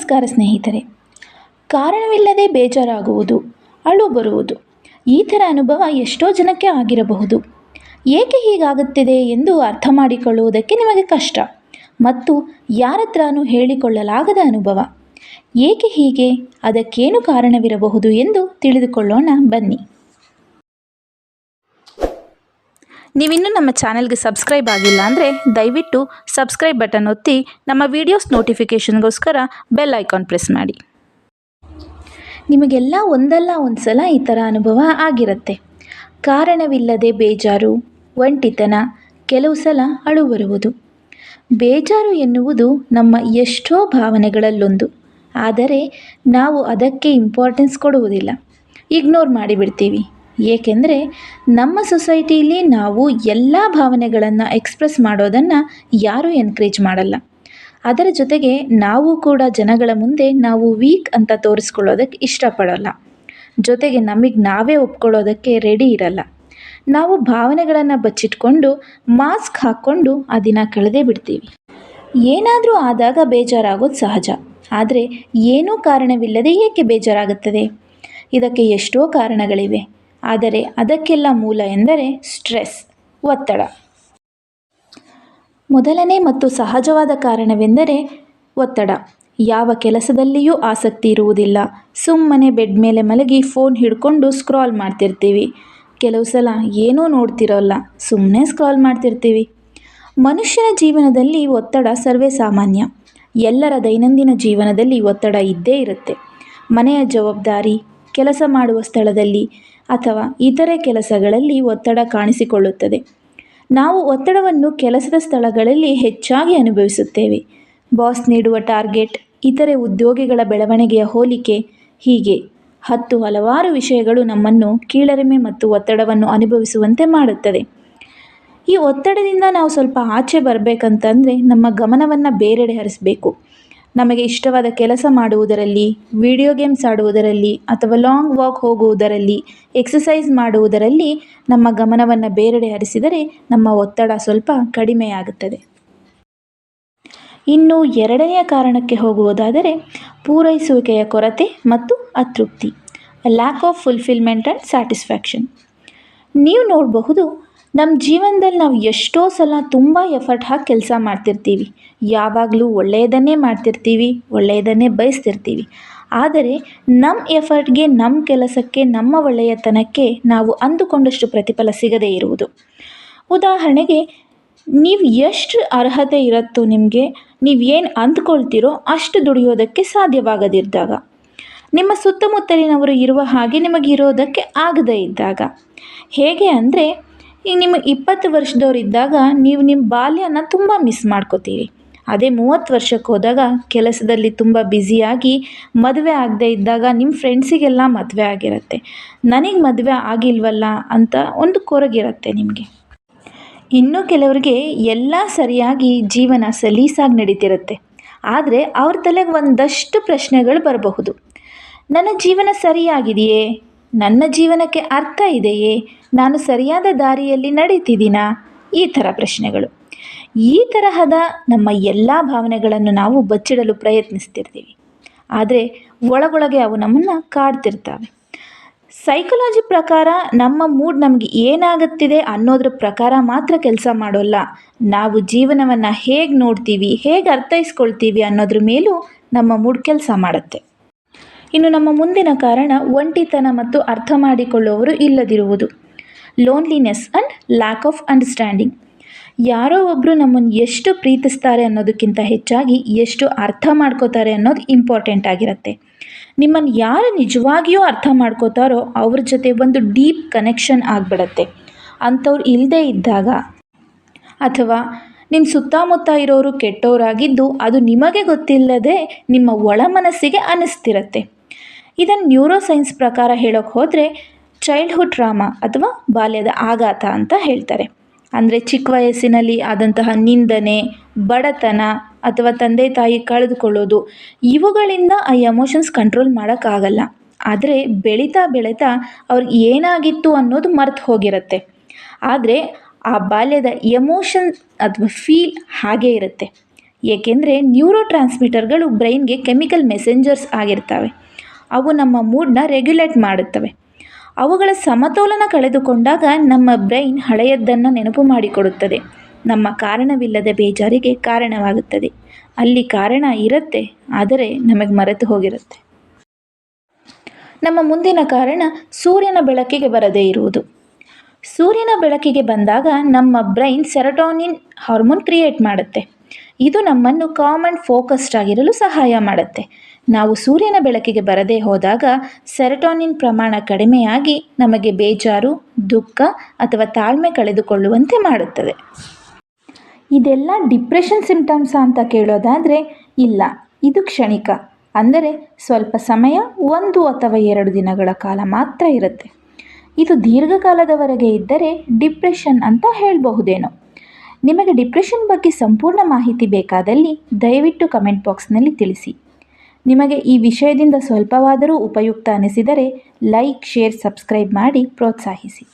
ನಮಸ್ಕಾರ ಸ್ನೇಹಿತರೆ. ಕಾರಣವಿಲ್ಲದೆ ಬೇಜಾರಾಗುವುದು, ಅಳು ಬರುವುದು, ಈ ಥರ ಅನುಭವ ಎಷ್ಟೋ ಜನಕ್ಕೆ ಆಗಿರಬಹುದು. ಏಕೆ ಹೀಗಾಗುತ್ತಿದೆ ಎಂದು ಅರ್ಥ ಮಾಡಿಕೊಳ್ಳುವುದಕ್ಕೆ ನಿಮಗೆ ಕಷ್ಟ ಮತ್ತು ಯಾರತ್ರನೂ ಹೇಳಿಕೊಳ್ಳಲಾಗದ ಅನುಭವ. ಏಕೆ ಹೀಗೆ, ಅದಕ್ಕೇನು ಕಾರಣವಿರಬಹುದು ಎಂದು ತಿಳಿದುಕೊಳ್ಳೋಣ ಬನ್ನಿ. ನೀವಿನ್ನೂ ನಮ್ಮ ಚಾನೆಲ್ಗೆ ಸಬ್ಸ್ಕ್ರೈಬ್ ಆಗಿಲ್ಲ ಅಂದರೆ ದಯವಿಟ್ಟು ಸಬ್ಸ್ಕ್ರೈಬ್ ಬಟನ್ ಒತ್ತಿ ನಮ್ಮ ವೀಡಿಯೋಸ್ ನೋಟಿಫಿಕೇಷನ್ಗೋಸ್ಕರ ಬೆಲ್ ಐಕಾನ್ ಪ್ರೆಸ್ ಮಾಡಿ. ನಿಮಗೆಲ್ಲ ಒಂದಲ್ಲ ಒಂದು ಸಲ ಈ ಥರ ಅನುಭವ ಆಗಿರುತ್ತೆ. ಕಾರಣವಿಲ್ಲದೆ ಬೇಜಾರು, ಒಂಟಿತನ, ಕೆಲವು ಸಲ ಅಳು ಬರುವುದು. ಬೇಜಾರು ಎನ್ನುವುದು ನಮ್ಮ ಎಷ್ಟೋ ಭಾವನೆಗಳಲ್ಲೊಂದು. ಆದರೆ ನಾವು ಅದಕ್ಕೆ ಇಂಪಾರ್ಟೆನ್ಸ್ ಕೊಡುವುದಿಲ್ಲ, ಇಗ್ನೋರ್ ಮಾಡಿಬಿಡ್ತೀವಿ. ಏಕೆಂದರೆ ನಮ್ಮ ಸೊಸೈಟಿಯಲ್ಲಿ ನಾವು ಎಲ್ಲ ಭಾವನೆಗಳನ್ನು ಎಕ್ಸ್ಪ್ರೆಸ್ ಮಾಡೋದನ್ನು ಯಾರೂ ಎನ್ಕರೇಜ್ ಮಾಡಲ್ಲ. ಅದರ ಜೊತೆಗೆ ನಾವು ಕೂಡ ಜನಗಳ ಮುಂದೆ ನಾವು ವೀಕ್ ಅಂತ ತೋರಿಸ್ಕೊಳ್ಳೋದಕ್ಕೆ ಇಷ್ಟಪಡೋಲ್ಲ. ಜೊತೆಗೆ ನಮಗೆ ನಾವೇ ಒಪ್ಕೊಳ್ಳೋದಕ್ಕೆ ರೆಡಿ ಇರಲ್ಲ. ನಾವು ಭಾವನೆಗಳನ್ನು ಬಚ್ಚಿಟ್ಕೊಂಡು ಮಾಸ್ಕ್ ಹಾಕ್ಕೊಂಡು ಆ ದಿನ ಕಳೆದೇ ಬಿಡ್ತೀವಿ. ಏನಾದರೂ ಆದಾಗ ಬೇಜಾರಾಗೋದು ಸಹಜ. ಆದರೆ ಏನೂ ಕಾರಣವಿಲ್ಲದೆ ಏಕೆ ಬೇಜಾರಾಗುತ್ತದೆ? ಇದಕ್ಕೆ ಎಷ್ಟೋ ಕಾರಣಗಳಿವೆ. ಆದರೆ ಅದಕ್ಕೆಲ್ಲ ಮೂಲ ಎಂದರೆ ಸ್ಟ್ರೆಸ್, ಒತ್ತಡ. ಮೊದಲನೇ ಮತ್ತು ಸಹಜವಾದ ಕಾರಣವೆಂದರೆ ಒತ್ತಡ. ಯಾವ ಕೆಲಸದಲ್ಲಿಯೂ ಆಸಕ್ತಿ ಇರುವುದಿಲ್ಲ. ಸುಮ್ಮನೆ ಬೆಡ್ ಮೇಲೆ ಮಲಗಿ ಫೋನ್ ಹಿಡ್ಕೊಂಡು ಸ್ಕ್ರಾಲ್ ಮಾಡ್ತಿರ್ತೀವಿ. ಕೆಲವು ಸಲ ಏನೂ ನೋಡ್ತಿರೋಲ್ಲ, ಸುಮ್ಮನೆ ಸ್ಕ್ರಾಲ್ ಮಾಡ್ತಿರ್ತೀವಿ. ಮನುಷ್ಯನ ಜೀವನದಲ್ಲಿ ಒತ್ತಡ ಸರ್ವೇ ಸಾಮಾನ್ಯ. ಎಲ್ಲರ ದೈನಂದಿನ ಜೀವನದಲ್ಲಿ ಒತ್ತಡ ಇದ್ದೇ ಇರುತ್ತೆ. ಮನೆಯ ಜವಾಬ್ದಾರಿ, ಕೆಲಸ ಮಾಡುವ ಸ್ಥಳದಲ್ಲಿ ಅಥವಾ ಇತರೆ ಕೆಲಸಗಳಲ್ಲಿ ಒತ್ತಡ ಕಾಣಿಸಿಕೊಳ್ಳುತ್ತದೆ. ನಾವು ಒತ್ತಡವನ್ನು ಕೆಲಸದ ಸ್ಥಳಗಳಲ್ಲಿ ಹೆಚ್ಚಾಗಿ ಅನುಭವಿಸುತ್ತೇವೆ. ಬಾಸ್ ನೀಡುವ ಟಾರ್ಗೆಟ್, ಇತರೆ ಉದ್ಯೋಗಿಗಳ ಬೆಳವಣಿಗೆಯ ಹೋಲಿಕೆ, ಹೀಗೆ ಹಲವಾರು ವಿಷಯಗಳು ನಮ್ಮನ್ನು ಕೀಳರಿಮೆ ಮತ್ತು ಒತ್ತಡವನ್ನು ಅನುಭವಿಸುವಂತೆ ಮಾಡುತ್ತದೆ. ಈ ಒತ್ತಡದಿಂದ ನಾವು ಸ್ವಲ್ಪ ಆಚೆ ಬರಬೇಕಂತಂದರೆ ನಮ್ಮ ಗಮನವನ್ನು ಬೇರೆಡೆ ಹರಿಸಬೇಕು. ನಮಗೆ ಇಷ್ಟವಾದ ಕೆಲಸ ಮಾಡುವುದರಲ್ಲಿ, ವಿಡಿಯೋ ಗೇಮ್ಸ್ ಆಡುವುದರಲ್ಲಿ ಅಥವಾ ಲಾಂಗ್ ವಾಕ್ ಹೋಗುವುದರಲ್ಲಿ, ಎಕ್ಸಸೈಸ್ ಮಾಡುವುದರಲ್ಲಿ ನಮ್ಮ ಗಮನವನ್ನು ಬೇರೆಡೆ ಹರಿಸಿದರೆ ನಮ್ಮ ಒತ್ತಡ ಸ್ವಲ್ಪ ಕಡಿಮೆಯಾಗುತ್ತದೆ. ಇನ್ನು ಎರಡನೆಯ ಕಾರಣಕ್ಕೆ ಹೋಗುವುದಾದರೆ ಪೂರೈಸುವಿಕೆಯ ಕೊರತೆ ಮತ್ತು ಅತೃಪ್ತಿ, lack of fulfilment and satisfaction. ನೀವು ನೋಡಬಹುದು, ನಮ್ಮ ಜೀವನದಲ್ಲಿ ನಾವು ಎಷ್ಟೋ ಸಲ ತುಂಬ ಎಫರ್ಟ್ ಹಾಕಿ ಕೆಲಸ ಮಾಡ್ತಿರ್ತೀವಿ. ಯಾವಾಗಲೂ ಒಳ್ಳೆಯದನ್ನೇ ಮಾಡ್ತಿರ್ತೀವಿ, ಒಳ್ಳೆಯದನ್ನೇ ಬಯಸ್ತಿರ್ತೀವಿ. ಆದರೆ ನಮ್ಮ ಎಫರ್ಟ್ಗೆ, ನಮ್ಮ ಕೆಲಸಕ್ಕೆ, ನಮ್ಮ ಒಳ್ಳೆಯತನಕ್ಕೆ ನಾವು ಅಂದುಕೊಂಡಷ್ಟು ಪ್ರತಿಫಲ ಸಿಗದೇ ಇರುವುದು. ಉದಾಹರಣೆಗೆ, ನೀವು ಎಷ್ಟು ಅರ್ಹತೆ ಇರುತ್ತೋ ನಿಮಗೆ, ನೀವೇನು ಅಂದ್ಕೊಳ್ತೀರೋ ಅಷ್ಟು ದುಡಿಯೋದಕ್ಕೆ ಸಾಧ್ಯವಾಗದಿದ್ದಾಗ, ನಿಮ್ಮ ಸುತ್ತಮುತ್ತಲಿನವರು ಇರುವ ಹಾಗೆ ನಿಮಗಿರೋದಕ್ಕೆ ಆಗದೇ ಇದ್ದಾಗ. ಹೇಗೆ ಅಂದರೆ, ಈಗ ನಿಮಗೆ 20 ವರ್ಷದವರಿದ್ದಾಗ ನೀವು ನಿಮ್ಮ ಬಾಲ್ಯನ ತುಂಬ ಮಿಸ್ ಮಾಡ್ಕೋತೀರಿ. ಅದೇ 30 ವರ್ಷಕ್ಕೆ ಹೋದಾಗ ಕೆಲಸದಲ್ಲಿ ತುಂಬ ಬ್ಯುಸಿಯಾಗಿ ಮದುವೆ ಆಗದೇ ಇದ್ದಾಗ ನಿಮ್ಮ ಫ್ರೆಂಡ್ಸಿಗೆಲ್ಲ ಮದುವೆ ಆಗಿರುತ್ತೆ. ನನಗೆ ಮದುವೆ ಆಗಿಲ್ವಲ್ಲ ಅಂತ ಒಂದು ಕೊರಗಿರುತ್ತೆ ನಿಮಗೆ. ಇನ್ನು ಕೆಲವರಿಗೆ ಎಲ್ಲ ಸರಿಯಾಗಿ ಜೀವನ ಸಲೀಸಾಗಿ ನಡೀತಿರುತ್ತೆ. ಆದರೆ ಅವ್ರ ತಲೆಗೆ ಒಂದಷ್ಟು ಪ್ರಶ್ನೆಗಳು ಬರಬಹುದು. ನನ್ನ ಜೀವನ ಸರಿಯಾಗಿದೆಯೇ? ನನ್ನ ಜೀವನಕ್ಕೆ ಅರ್ಥ ಇದೆಯೇ? ನಾನು ಸರಿಯಾದ ದಾರಿಯಲ್ಲಿ ನಡೀತಿದ್ದೀನಾ? ಈ ಥರ ಪ್ರಶ್ನೆಗಳು. ಈ ತರಹದ ನಮ್ಮ ಎಲ್ಲ ಭಾವನೆಗಳನ್ನು ನಾವು ಬಚ್ಚಿಡಲು ಪ್ರಯತ್ನಿಸ್ತಿರ್ತೀವಿ. ಆದರೆ ಒಳಗೊಳಗೆ ಅವು ನಮ್ಮನ್ನು ಕಾಡ್ತಿರ್ತವೆ. ಸೈಕಾಲಜಿ ಪ್ರಕಾರ ನಮ್ಮ ಮೂಡ್ ನಮಗೆ ಏನಾಗುತ್ತಿದೆ ಅನ್ನೋದ್ರ ಪ್ರಕಾರ ಮಾತ್ರ ಕೆಲಸ ಮಾಡೋಲ್ಲ. ನಾವು ಜೀವನವನ್ನು ಹೇಗೆ ನೋಡ್ತೀವಿ, ಹೇಗೆ ಅರ್ಥೈಸ್ಕೊಳ್ತೀವಿ ಅನ್ನೋದ್ರ ಮೇಲೂ ನಮ್ಮ ಮೂಡ್ ಕೆಲಸ ಮಾಡುತ್ತೆ. ಇನ್ನು ನಮ್ಮ ಮುಂದಿನ ಕಾರಣ ಒಂಟಿತನ ಮತ್ತು ಅರ್ಥ ಮಾಡಿಕೊಳ್ಳುವವರು ಇಲ್ಲದಿರುವುದು, loneliness and lack of understanding. ಯಾರೋ ಒಬ್ಬರು ನಮ್ಮನ್ನು ಎಷ್ಟು ಪ್ರೀತಿಸ್ತಾರೆ ಅನ್ನೋದಕ್ಕಿಂತ ಹೆಚ್ಚಾಗಿ ಎಷ್ಟು ಅರ್ಥ ಮಾಡ್ಕೋತಾರೆ ಅನ್ನೋದು ಇಂಪಾರ್ಟೆಂಟ್ ಆಗಿರುತ್ತೆ. ನಿಮ್ಮನ್ನು ಯಾರು ನಿಜವಾಗಿಯೂ ಅರ್ಥ ಮಾಡ್ಕೋತಾರೋ ಅವ್ರ ಜೊತೆ ಒಂದು ಡೀಪ್ ಕನೆಕ್ಷನ್ ಆಗಿಬಿಡತ್ತೆ. ಅಂಥವ್ರು ಇಲ್ಲದೇ ಇದ್ದಾಗ, ಅಥವಾ ನಿಮ್ಮ ಸುತ್ತಮುತ್ತ ಇರೋರು ಕೆಟ್ಟವರಾಗಿದ್ದು ಅದು ನಿಮಗೆ ಗೊತ್ತಿಲ್ಲದೆ ನಿಮ್ಮ ಒಳ ಮನಸ್ಸಿಗೆ ಅನ್ನಿಸ್ತಿರತ್ತೆ. ಇದನ್ನು ನ್ಯೂರೋ ಸೈನ್ಸ್ ಪ್ರಕಾರ ಹೇಳೋಕ್ಕೆ ಹೋದರೆ ಚೈಲ್ಡ್ಹುಡ್ ಟ್ರಾಮಾ ಅಥವಾ ಬಾಲ್ಯದ ಆಘಾತ ಅಂತ ಹೇಳ್ತಾರೆ. ಅಂದರೆ ಚಿಕ್ಕ ವಯಸ್ಸಿನಲ್ಲಿ ಆದಂತಹ ನಿಂದನೆ, ಬಡತನ ಅಥವಾ ತಂದೆ ತಾಯಿ ಕಳೆದುಕೊಳ್ಳೋದು, ಇವುಗಳಿಂದ ಆ ಎಮೋಷನ್ಸ್ ಕಂಟ್ರೋಲ್ ಮಾಡೋಕ್ಕಾಗಲ್ಲ. ಆದರೆ ಬೆಳೀತಾ ಬೆಳೀತಾ ಅವ್ರಿಗೆ ಏನಾಗಿತ್ತು ಅನ್ನೋದು ಮರೆತು ಹೋಗಿರುತ್ತೆ. ಆದರೆ ಆ ಬಾಲ್ಯದ ಎಮೋಷನ್ ಅಥವಾ ಫೀಲ್ ಹಾಗೇ ಇರುತ್ತೆ. ಏಕೆಂದರೆ ನ್ಯೂರೋ ಟ್ರಾನ್ಸ್ಮಿಟರ್ಗಳು ಬ್ರೈನ್ಗೆ ಕೆಮಿಕಲ್ ಮೆಸೆಂಜರ್ಸ್ ಆಗಿರ್ತವೆ. ಅವು ನಮ್ಮ ಮೂಡ್ನ ರೆಗ್ಯುಲೇಟ್ ಮಾಡುತ್ತವೆ. ಅವುಗಳ ಸಮತೋಲನ ಕಳೆದುಕೊಂಡಾಗ ನಮ್ಮ ಬ್ರೈನ್ ಹಳೆಯದ್ದನ್ನು ನೆನಪು ಮಾಡಿಕೊಡುತ್ತದೆ. ನಮ್ಮ ಕಾರಣವಿಲ್ಲದ ಬೇಜಾರಿಗೆ ಕಾರಣವಾಗುತ್ತದೆ. ಅಲ್ಲಿ ಕಾರಣ ಇರುತ್ತೆ, ಆದರೆ ನಮಗೆ ಮರೆತು ಹೋಗಿರುತ್ತೆ. ನಮ್ಮ ಮುಂದಿನ ಕಾರಣ ಸೂರ್ಯನ ಬೆಳಕಿಗೆ ಬರದೇ ಇರುವುದು. ಸೂರ್ಯನ ಬೆಳಕಿಗೆ ಬಂದಾಗ ನಮ್ಮ ಬ್ರೈನ್ ಸೆರೋಟೋನಿನ್ ಹಾರ್ಮೋನ್ ಕ್ರಿಯೇಟ್ ಮಾಡುತ್ತೆ. ಇದು ನಮ್ಮನ್ನು ಕಾಮ್ ಆ್ಯಂಡ್ ಫೋಕಸ್ಡ್ ಆಗಿರಲು ಸಹಾಯ ಮಾಡುತ್ತೆ. ನಾವು ಸೂರ್ಯನ ಬೆಳಕಿಗೆ ಬರದೇ ಹೋದಾಗ ಸೆರೋಟೋನಿನ್ ಪ್ರಮಾಣ ಕಡಿಮೆಯಾಗಿ ನಮಗೆ ಬೇಜಾರು, ದುಃಖ ಅಥವಾ ತಾಳ್ಮೆ ಕಳೆದುಕೊಳ್ಳುವಂತೆ ಮಾಡುತ್ತದೆ. ಇದೆಲ್ಲ ಡಿಪ್ರೆಷನ್ ಸಿಂಪ್ಟಮ್ಸ್ ಅಂತ ಕೇಳೋದಾದರೆ ಇಲ್ಲ, ಇದು ಕ್ಷಣಿಕ. ಅಂದರೆ ಸ್ವಲ್ಪ ಸಮಯ, 1 ಅಥವಾ 2 ದಿನಗಳ ಕಾಲ ಮಾತ್ರ ಇರುತ್ತೆ. ಇದು ದೀರ್ಘಕಾಲದವರೆಗೆ ಇದ್ದರೆ ಡಿಪ್ರೆಷನ್ ಅಂತ ಹೇಳಬಹುದೇನೋ. ನಿಮಗೆ ಡಿಪ್ರೆಷನ್ ಬಗ್ಗೆ ಸಂಪೂರ್ಣ ಮಾಹಿತಿ ಬೇಕಾದಲ್ಲಿ ದಯವಿಟ್ಟು ಕಮೆಂಟ್ ಬಾಕ್ಸ್ನಲ್ಲಿ ತಿಳಿಸಿ. ನಿಮಗೆ ಈ ವಿಷಯದಿಂದ ಸ್ವಲ್ಪವಾದರೂ ಉಪಯುಕ್ತ ಅನಿಸಿದರೆ ಲೈಕ್, ಶೇರ್, ಸಬ್ಸ್ಕ್ರೈಬ್ ಮಾಡಿ ಪ್ರೋತ್ಸಾಹಿಸಿ.